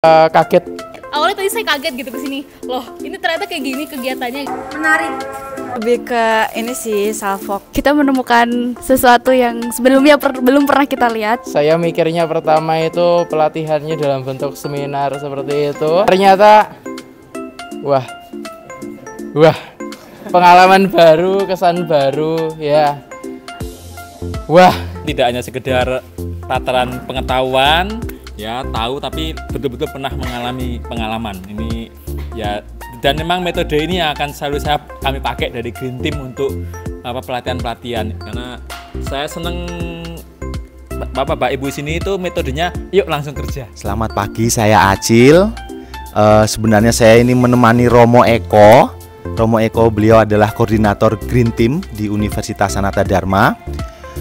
Kaget. Awalnya tadi saya kaget gitu kesini. Loh, ini ternyata kayak gini kegiatannya. Menarik. Lebih ke ini sih, salfok. Kita menemukan sesuatu yang sebelumnya belum pernah kita lihat. Saya mikirnya pertama itu pelatihannya dalam bentuk seminar seperti itu. Ternyata wah. Pengalaman baru, kesan baru ya. Wah, tidak hanya sekedar tataran pengetahuan, ya tahu, tapi betul-betul pernah mengalami pengalaman ini ya. Dan memang metode ini yang akan selalu kami pakai dari Green Team untuk pelatihan-pelatihan, karena saya seneng Bapak Ibu sini itu metodenya yuk langsung kerja. Selamat pagi, saya Acil. Sebenarnya saya ini menemani Romo Eko. Romo Eko, beliau adalah koordinator Green Team di Universitas Sanata Dharma.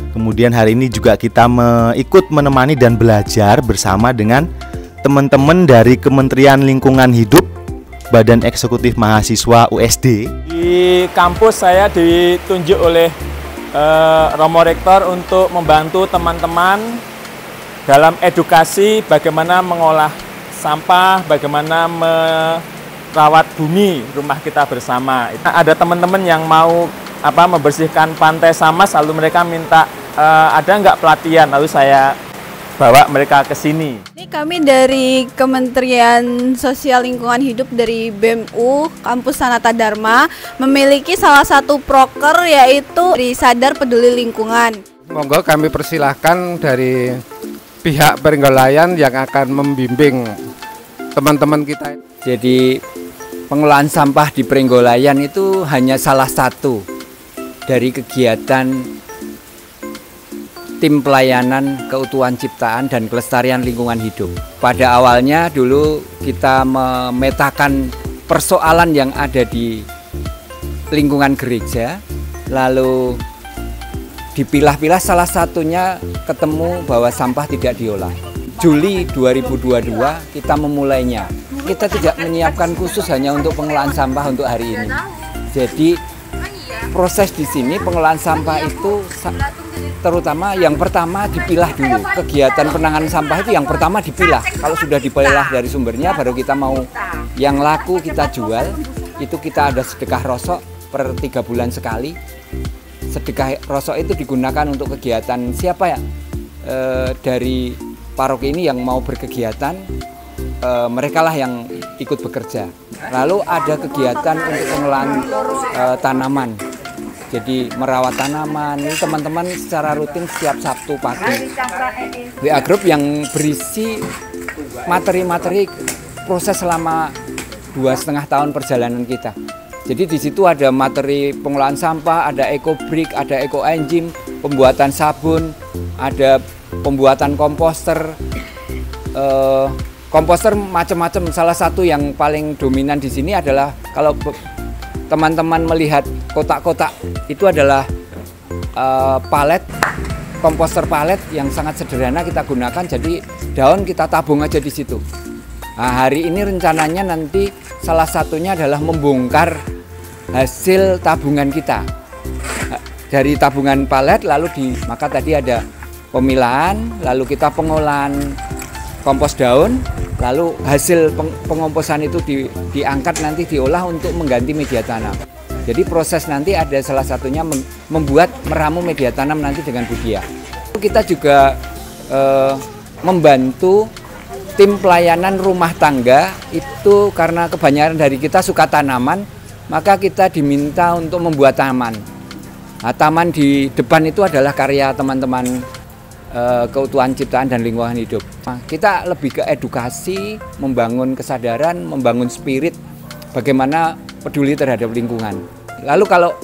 Kemudian hari ini juga kita ikut menemani dan belajar bersama dengan teman-teman dari Kementerian Lingkungan Hidup, Badan Eksekutif Mahasiswa USD. Di kampus saya ditunjuk oleh Romo Rektor untuk membantu teman-teman dalam edukasi bagaimana mengolah sampah, bagaimana merawat bumi rumah kita bersama. Ada teman-teman yang mau membersihkan pantai Samas, lalu mereka minta ada nggak pelatihan, lalu saya bawa mereka ke sini. Ini kami dari Kementerian Sosial Lingkungan Hidup dari BEMU Kampus Sanata Dharma memiliki salah satu proker yaitu dari Sadar Peduli Lingkungan. Monggo kami persilahkan dari pihak Peringgolayan yang akan membimbing teman-teman kita. Jadi pengolahan sampah di Peringgolayan itu hanya salah satu dari kegiatan Tim Pelayanan Keutuhan Ciptaan dan Kelestarian Lingkungan Hidup. Pada awalnya dulu kita memetakan persoalan yang ada di lingkungan gereja, lalu dipilah-pilah, salah satunya ketemu bahwa sampah tidak diolah. Juli 2022 kita memulainya. Kita tidak menyiapkan khusus hanya untuk pengolahan sampah untuk hari ini. Jadi proses di sini pengolahan sampah itu terutama yang pertama dipilah dulu. Kegiatan penanganan sampah itu yang pertama dipilah. Kalau sudah dipilah dari sumbernya, baru kita mau yang laku kita jual. Itu kita ada sedekah rosok per 3 bulan sekali. Sedekah rosok itu digunakan untuk kegiatan siapa ya dari paroki ini yang mau berkegiatan, mereka lah yang ikut bekerja. Lalu ada kegiatan untuk pengolahan tanaman. Jadi merawat tanaman, ini teman-teman secara rutin setiap Sabtu pagi. WA Group yang berisi materi-materi proses selama 2,5 tahun perjalanan kita. Jadi di situ ada materi pengolahan sampah, ada eco brick, ada eco engine, pembuatan sabun, ada pembuatan komposter. Komposter macam-macam. Salah satu yang paling dominan di sini adalah kalau teman-teman melihat kotak-kotak itu adalah palet, komposter palet yang sangat sederhana kita gunakan. Jadi daun kita tabung aja di situ. Nah, hari ini rencananya nanti salah satunya adalah membongkar hasil tabungan kita dari tabungan palet, lalu maka tadi ada pemilahan, lalu kita pengolahan kompos daun, lalu hasil pengomposan itu diangkat nanti diolah untuk mengganti media tanam. Jadi proses nanti ada salah satunya meramu media tanam nanti dengan Budia. Kita juga membantu tim pelayanan rumah tangga itu karena kebanyakan dari kita suka tanaman, maka kita diminta untuk membuat taman. Nah, taman di depan itu adalah karya teman-teman Keutuhan Ciptaan dan Lingkungan Hidup. Nah, kita lebih ke edukasi, membangun kesadaran, membangun spirit bagaimana peduli terhadap lingkungan. Lalu kalau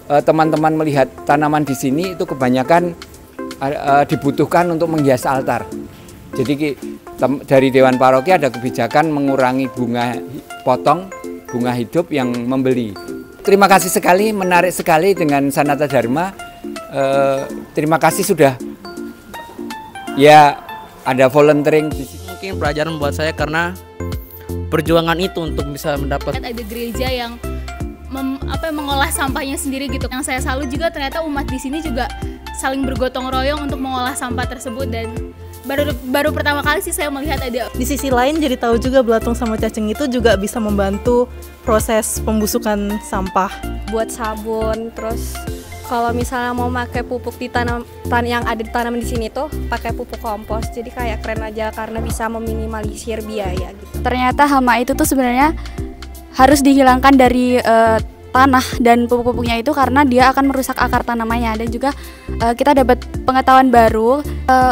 teman-teman melihat tanaman di sini itu kebanyakan dibutuhkan untuk menghias altar. Jadi dari Dewan Paroki ada kebijakan mengurangi bunga potong, bunga hidup yang membeli. Terima kasih sekali, menarik sekali dengan Sanata Dharma. Terima kasih sudah ya ada volunteering di sini. Mungkin pelajaran buat saya karena perjuangan itu untuk bisa mendapat. Ada gereja yang mengolah sampahnya sendiri gitu. Yang saya salut juga ternyata umat di sini juga saling bergotong royong untuk mengolah sampah tersebut, dan baru pertama kali sih saya melihat ada. Di sisi lain jadi tahu juga belatung sama cacing itu juga bisa membantu proses pembusukan sampah. Buat sabun, terus kalau misalnya mau pakai pupuk di yang ada di tanaman di sini tuh pakai pupuk kompos. Jadi kayak keren aja karena bisa meminimalisir biaya gitu. Ternyata hama itu tuh sebenarnya harus dihilangkan dari tanah dan pupuk-pupuknya itu karena dia akan merusak akar tanamannya. Dan juga kita dapat pengetahuan baru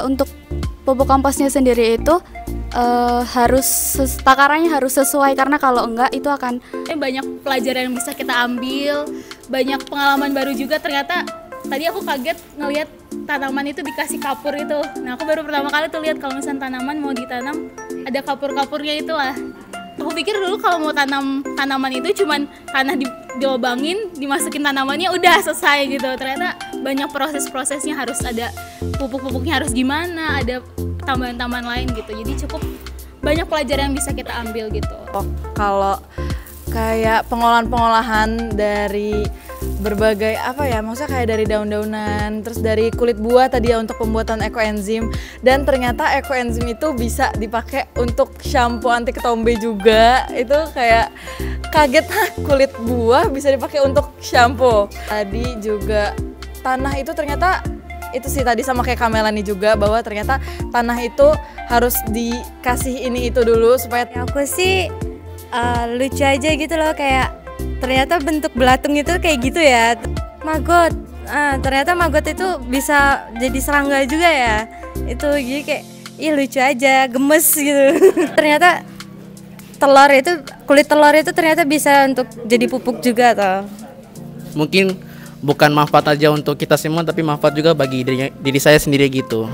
untuk pupuk komposnya sendiri itu takarannya harus sesuai, karena kalau enggak itu akan banyak pelajaran yang bisa kita ambil, banyak pengalaman baru juga. Ternyata tadi aku kaget ngelihat tanaman itu dikasih kapur itu. Nah, aku baru pertama kali tuh lihat kalau misalnya tanaman mau ditanam ada kapur-kapurnya itulah. Aku pikir dulu kalau mau tanam tanaman itu cuman tanah dilobangin, dimasukin tanamannya udah selesai gitu. Ternyata banyak proses-prosesnya, harus ada pupuk-pupuknya harus gimana, ada tambahan-tambahan lain gitu. Jadi cukup banyak pelajaran yang bisa kita ambil gitu. Kalau kayak pengolahan dari berbagai maksudnya kayak dari daun-daunan, terus dari kulit buah tadi ya untuk pembuatan ekoenzim, dan ternyata ekoenzim itu bisa dipakai untuk shampoo anti ketombe juga. Itu kayak kaget, kulit buah bisa dipakai untuk shampoo. Tadi juga tanah itu ternyata itu sih tadi sama kayak Kamelani juga, bahwa ternyata tanah itu harus dikasih ini itu dulu supaya. Aku sih lucu aja gitu loh, kayak ternyata bentuk belatung itu kayak gitu ya. Maggot, ternyata maggot itu bisa jadi serangga juga ya. Itu jadi kayak lucu aja, gemes gitu. Ternyata kulit telur itu ternyata bisa untuk jadi pupuk juga toh. Mungkin bukan manfaat aja untuk kita semua, tapi manfaat juga bagi diri saya sendiri gitu.